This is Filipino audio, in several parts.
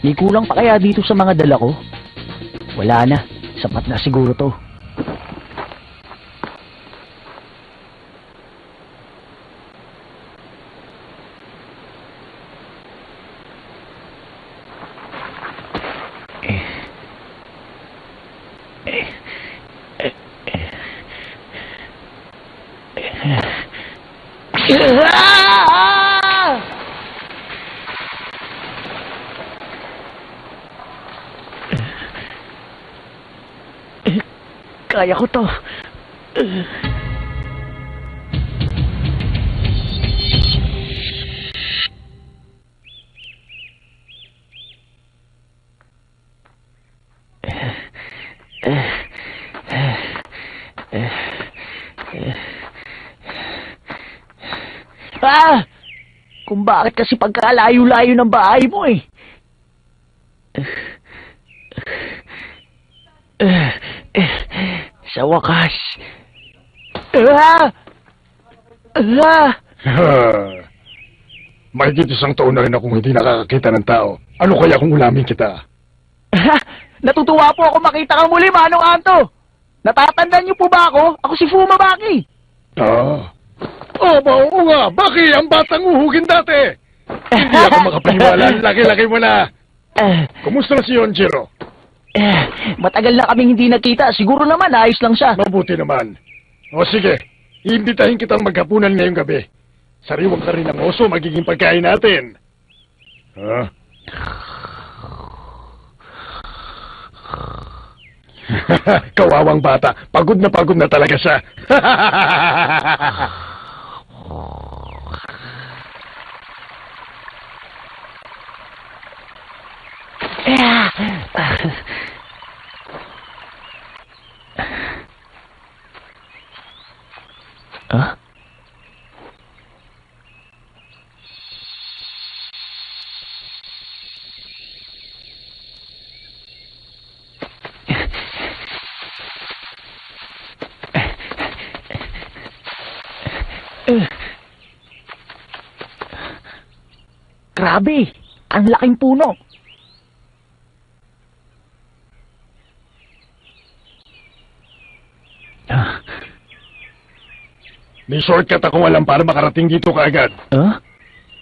May kulang pa kaya dito sa mga dala ko? Wala na. Sapat na siguro to. Kaya ko to. Kung bakit kasi pagkalayo-layo ng bahay mo eh. Sa wakas. Mahigit isang taon na rin akong hindi nakakakita ng tao. Ano kaya kung ulamin kita? Natutuwa po ako makita kang muli, Manong Anto. Natatandaan niyo po ba ako? Ako si Fumabaki. Oo nga. Baki, ang batang uhugin dati. Hindi ako makapaniwala. Laki-laki mo na. Kumusta na si Yonjiro? Matagal na kaming hindi nakita. Siguro naman, ayos lang siya. Mabuti naman. O sige, iimbitahin kitang maghapunan ngayong gabi. Sariwang ka rin ng oso, magiging pagkain natin. Kawawang bata. Pagod na talaga siya. Grabe, ang laking puno. May shortcut akong alam para makarating dito kaagad.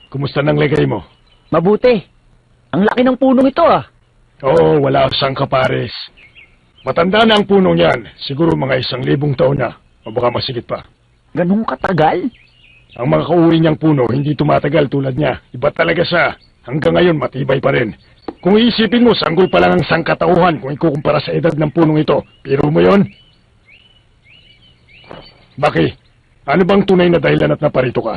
Kumusta nang lagay mo? Mabuti. Ang laki ng punong ito ah. Oo, wala siyang kapares. Matanda na ang punong yan. Siguro mga 1,000 taon na. O baka masigit pa. Ganun katagal? Ang mga kauri niyang puno, hindi tumatagal tulad niya. Iba talaga siya. Hanggang ngayon, matibay pa rin. Kung iisipin mo, sanggol pa lang ang sangkatauhan kung ikukumpara sa edad ng punong ito. Pero mo yon? Baki, ano bang tunay na dahilan at naparito ka?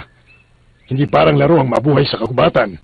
Hindi parang laro ang mabuhay sa kagubatan.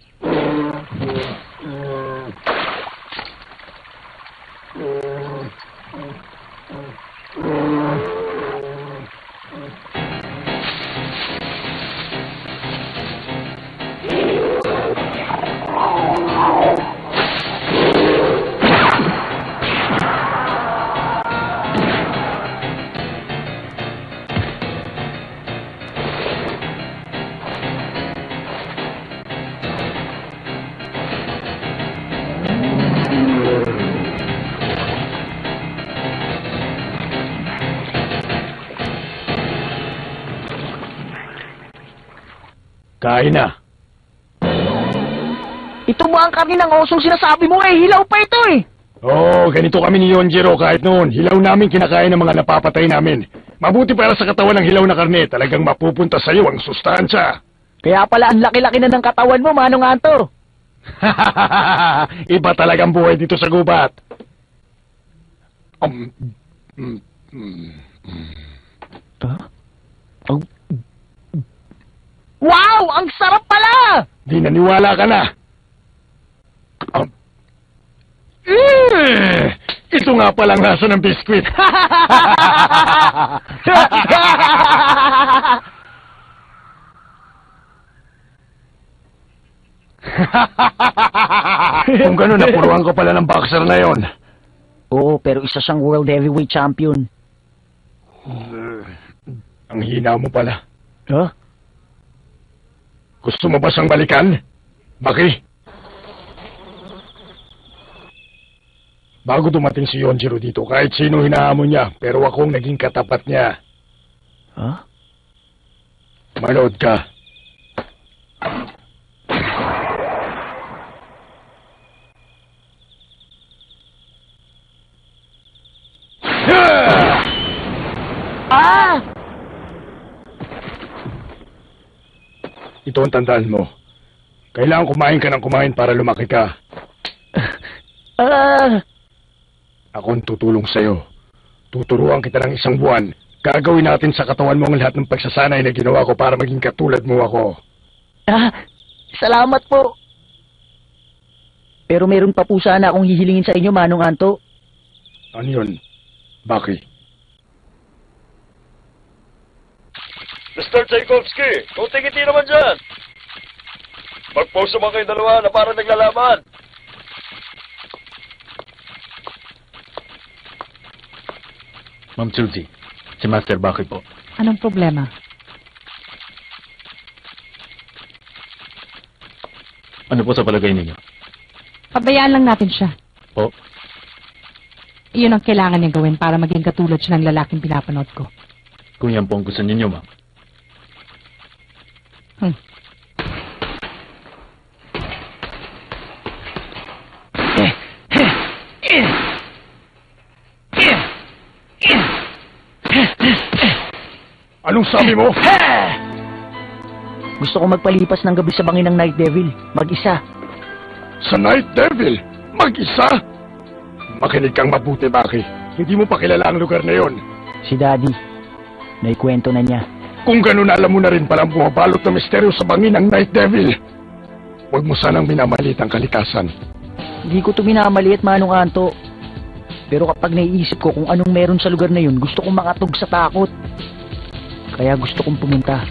Kain na. Ito mo ang karni ng osong sinasabi mo eh. Hilaw pa ito eh. Oo, ganito kami ni Yonjiro kahit noon. Hilaw namin kinakain ng mga napapatay namin. Mabuti para sa katawan ng hilaw na karne. Talagang mapupunta sa iyo ang sustansya. Kaya pala ang laki-laki na ng katawan mo, Manong Anto. Iba talagang buhay dito sa gubat. Wow! Ang sarap pala! Di naniwala ka na. Ito nga palang lasa ng biskwit. Kung gano'n, napuruan ko pala ng boxer na yon. Oo, pero isa siyang World Heavyweight Champion. Ang hina mo pala. Huh? Gusto mo ba siyang balikan? Baki? Bago dumating si Yonjiro dito, kahit sino hinahamon niya, pero akong naging katapat niya. Ha? Manood ka. Ah! Ito ang tandaan mo. Kailangan kumain ka ng kumain para lumaki ka. Ah! Ako ang tutulong sa'yo. Tuturuan kita ng 1 buwan. Gagawin natin sa katawan mo ang lahat ng pagsasanay na ginawa ko para maging katulad mo ako. Ah! Salamat po. Pero meron pa po sana akong hihilingin sa inyo, Manong Anto. Ano yun? Baki? Mr. Tchaikovsky, kunti-ngiti naman dyan. Mag-pose naman kayo dalawa na parang naglalaban. Ma'am Suzy, si Master Baki po. Anong problema? Ano po sa palagay ninyo? Pabayaan lang natin siya. Po? Iyon ang kailangan niya gawin para maging katulad siya ng lalaking pinapanood ko. Kung yan po ang gusto ninyo, ma'am. Anong sabi mo? Gusto ko magpalipas ng gabi sa bangin ng Night Devil. Mag-isa. Sa Night Devil? Mag-isa? Makinig kang mabuti, Baki. Hindi mo pa kilala ang lugar na yon. Si Daddy. Naikwento na niya. Kung ganun, alam mo na rin palang bumabalot na misteryo sa bangin ng Night Devil. Huwag mo sanang minamalit ang kalikasan. Hindi ko ito minamaliit, Manong Anto. Pero kapag naiisip ko kung anong meron sa lugar na yun, gusto kong makatog sa takot. Kaya gusto kong pumunta.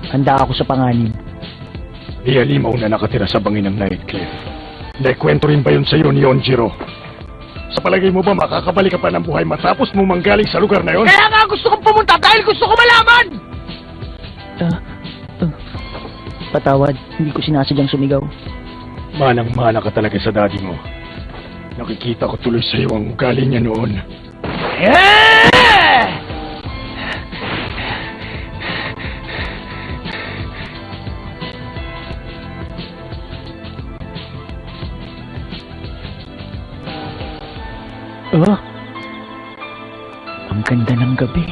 Handa ako sa panganib. Di halimaw na nakatira sa bangin ng Nightcliff. Naikwento rin ba yun sa'yo ni Yonjiro? Sa palagay mo ba makakabalik ka pa ng buhay matapos mo manggaling sa lugar na yon? Kaya nga gusto kong pumunta dahil gusto ko malaman! Patawad, hindi ko sinasadyang sumigaw. Manang-mana ka talaga sa daddy mo. Nakikita ko tuloy sa'yo ang ugali niya noon. Ang ganda ng gabi.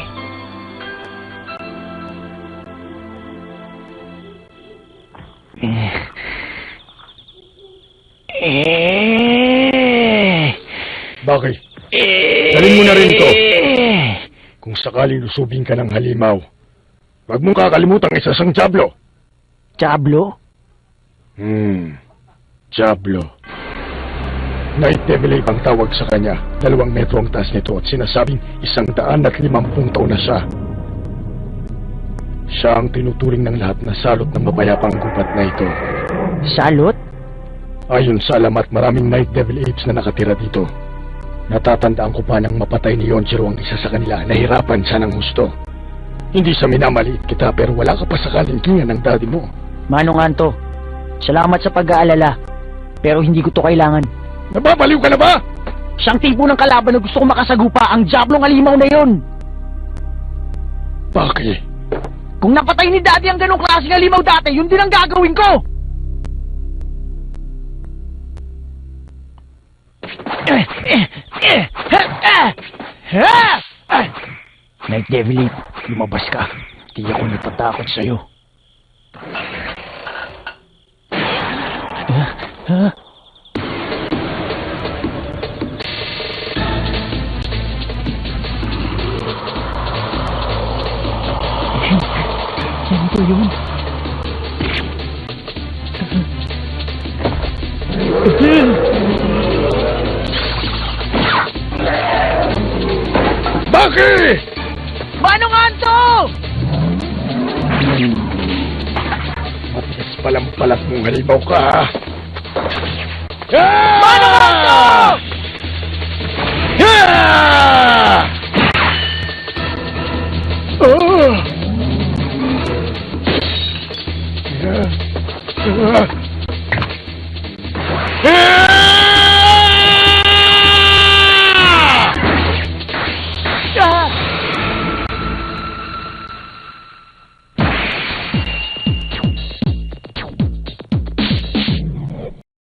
Bakit? Dalhin mo na rin ito. Kung sakaling lusubin ka ng halimaw, huwag mong kakalimutan isa sang Diablo. Diablo? Diablo. Night Devil ay ibang tawag sa kanya. 2 metro ang taas nito at sinasabing 150 taon na siya. Siya ang tinuturing ng lahat na salot ng mapayapang gubat na ito. Salot? Ayon sa alamat, maraming Night Devil apes na nakatira dito. Natatandaan ko pa nang mapatay ni Yonjiro ang isa sa kanila, nahirapan siya ng husto. Hindi sa minamaliit kita pero wala ka pa sa kalingkingan ng daddy mo. Manong Anto, salamat sa pag-aalala. Pero hindi ko to kailangan. Nababaliw ka na ba? Siyang tipo ng kalaban na gusto kong makasagupa, ang Diablong halimaw na yon. Bakit? Kung napatay ni Daddy ang ganong klaseng halimaw dati, yun din ang gagawin ko! Night Devil, lumabas ka. Hindi ako natatakot sa'yo. Ganito yun. Bakit? Manong Anto! Matigas palang palat mong halimaw ka, ha?